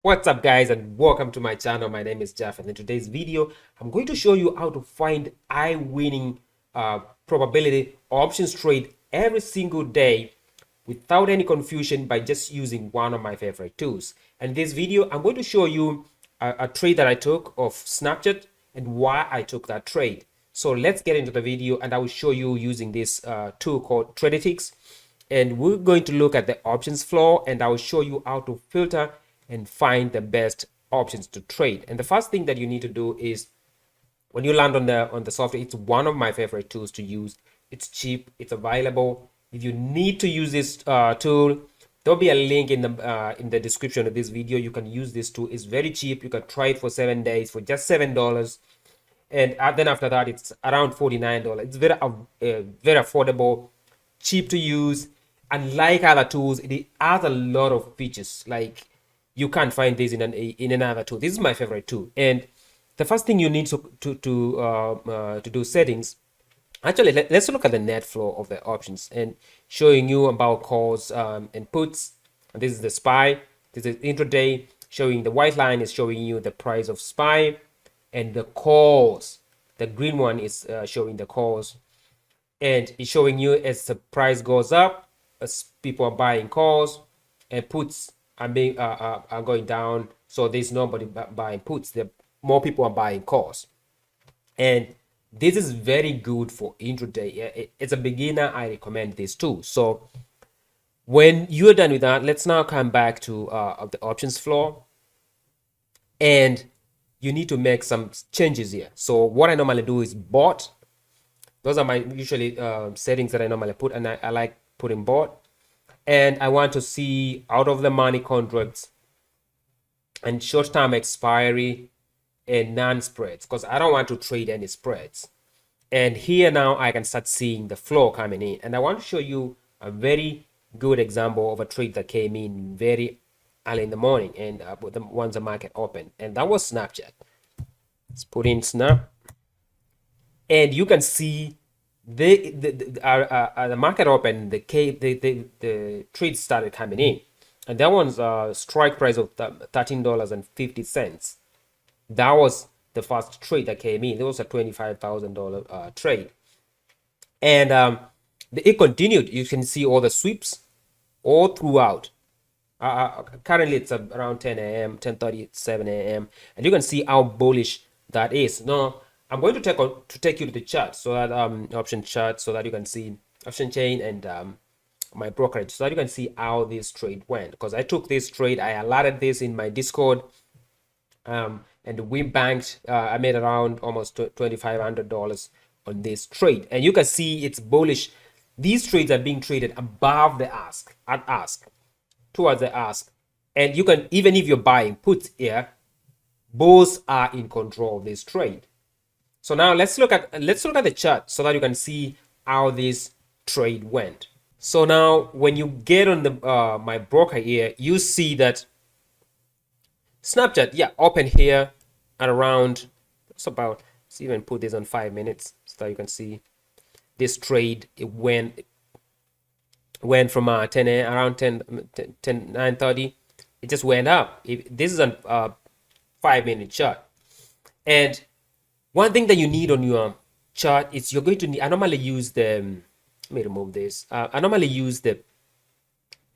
What's up guys, and welcome to my channel. My name is Jeff, and in today's video I'm going to show you how to find eye winning probability options trade every single day without any confusion by just using one of my favorite tools. And in this video I'm going to show you a trade that I took of Snapchat and why I took that trade. So let's get into the video, and I will show you using this tool called Tradytics. And we're going to look at the options floor, and I will show you how to filter and find the best options to trade. And the first thing that you need to do is, when you land on the software, it's one of my favorite tools to use. It's cheap, it's available. If you need to use this tool, there'll be a link in the description of this video. You can use this tool. It's very cheap. You can try it for 7 days for just $7, and then after that it's around $49. It's very affordable, cheap to use. Unlike other tools, it has a lot of features. Like, you can't find this in another tool. This is my favorite tool. And the first thing you need to do settings. Actually, let's look at the net flow of the options and showing you about calls and puts. And this is the SPY. This is intraday. Showing the white line is showing you the price of SPY, and the calls. The green one is showing the calls, and it's showing you as the price goes up, as people are buying calls, and puts are going down. So there's nobody buying puts. More people are buying calls, and this is very good for intraday. As a beginner, I recommend this too. So when you're done with that, let's now come back to the options floor, and you need to make some changes here. So what I normally do is bought. Those are my usually settings that I normally put, and I like putting bought. And I want to see out of the money contracts and short-term expiry and non-spreads, because I don't want to trade any spreads. And here now I can start seeing the flow coming in, and I want to show you a very good example of a trade that came in very early in the morning, and once the market opened, and that was Snapchat. Let's put in Snap, and you can see the market opened, the trade started coming in, and that one's strike price of $13.50. That was the first trade that came in. It was a $25,000 trade, and it continued. You can see all the sweeps all throughout. Currently it's around 10 a.m., 10:37 a.m., and you can see how bullish that is. Now I'm going to take you to the chart, so that option chart, so that you can see option chain and my brokerage, so that you can see how this trade went. Because I took this trade, I alerted this in my Discord, and we banked. I made around almost $2,500 on this trade, and you can see it's bullish. These trades are being traded above the ask, at ask, towards the ask, and you can, even if you're buying puts here, both are in control of this trade. So now let's look at the chart, so that you can see how this trade went. So now when you get on the my broker here, you see that Snapchat, yeah, open here at around, it's about, let's even put this on 5 minutes so that you can see this trade. It went from 10 around 9:30. It just went up. This is a 5-minute chart. And one thing that you need on your chart is, you're going to need, I normally use the, let me remove this. I normally use the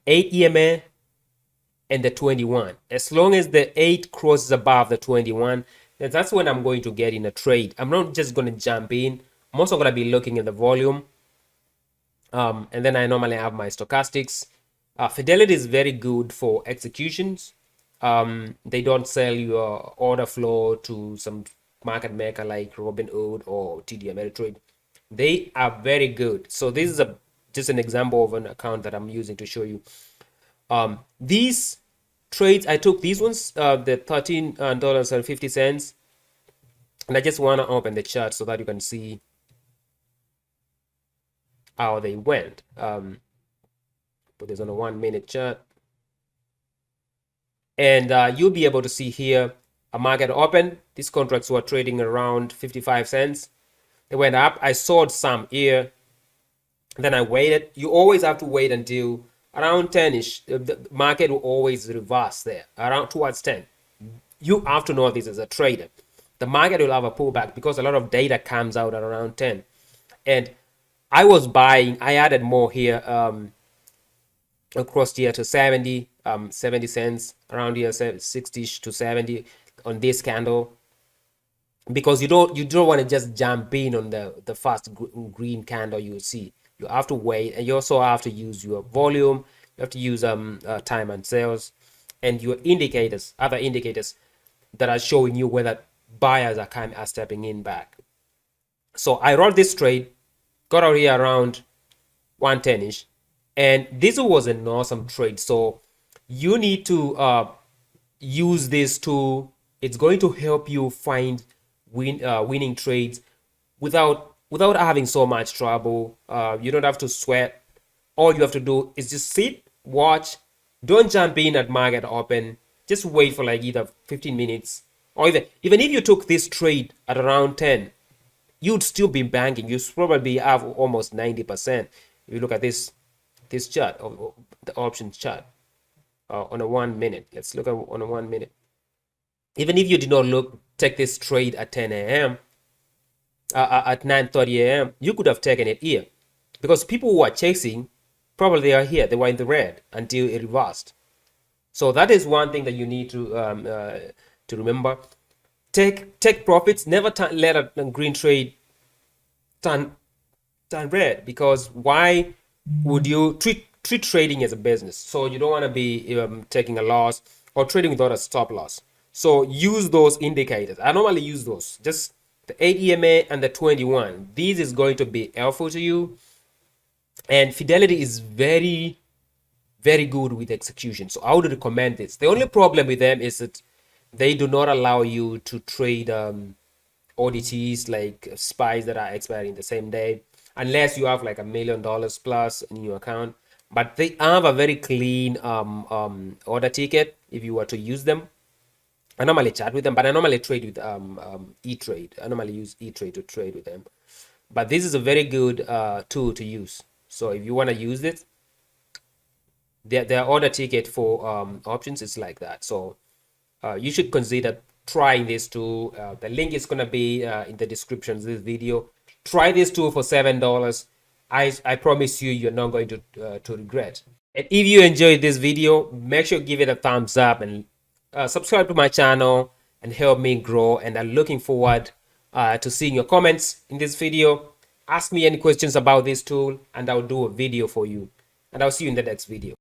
8 EMA and the 21. As long as the 8 crosses above the 21, then that's when I'm going to get in a trade. I'm not just going to jump in. I'm also going to be looking at the volume. And then I normally have my stochastics. Fidelity is very good for executions. They don't sell your order flow to some market maker like Robinhood or TD Ameritrade. They are very good. So this is just an example of an account that I'm using to show you. These trades, I took these ones, the $13.50, and I just want to open the chart so that you can see how they went. Put this on a 1-minute chart, and you'll be able to see here a market open. These contracts were trading around 55 cents. They went up. I sold some here, then I waited. You always have to wait until around 10ish, the market will always reverse there around towards 10. You have to know this as a trader. The market will have a pullback because a lot of data comes out at around 10. And I was buying, I added more here across here to 70, 70 cents around here, 60 to 70 on this candle, because you don't want to just jump in on the first green candle you see. You have to wait, and you also have to use your volume. You have to use time and sales, and your indicators, other indicators that are showing you whether buyers are stepping in back. So I wrote this trade, got out here around 110ish, and this was an awesome trade. So you need to use this tool. It's going to help you find winning trades without having so much trouble. You don't have to sweat. All you have to do is just sit, watch. Don't jump in at market open. Just wait for like either 15 minutes, or even if you took this trade at around 10, you'd still be banking. You probably have almost 90%. If you look at this chart of the options chart on a 1 minute. Let's look at on a 1 minute. Even if you did not take this trade at 10 a.m. At 9:30 a.m., you could have taken it here, because people who are chasing, probably they are here. They were in the red until it reversed. So that is one thing that you need to remember. Take profits. Never let a green trade turn red, because why would you treat trading as a business? So you don't want to be taking a loss or trading without a stop loss. So use those indicators. I normally use those, just the 8 EMA and the 21. This is going to be helpful to you. And Fidelity is very, very good with execution. So I would recommend this. The only problem with them is that they do not allow you to trade ODTs, like SPYs that are expiring the same day, unless you have like $1 million plus in your account. But they have a very clean order ticket if you were to use them. I normally chat with them, but I normally trade with E-Trade. I normally use E-Trade to trade with them. But this is a very good tool to use. So if you want to use it, their order ticket for options is like that. So you should consider trying this tool. The link is going to be in the description of this video. Try this tool for $7. I promise you, you're not going to regret. And if you enjoyed this video, make sure to give it a thumbs up and subscribe to my channel and help me grow. And I'm looking forward to seeing your comments in this video. Ask me any questions about this tool and I'll do a video for you. And I'll see you in the next video.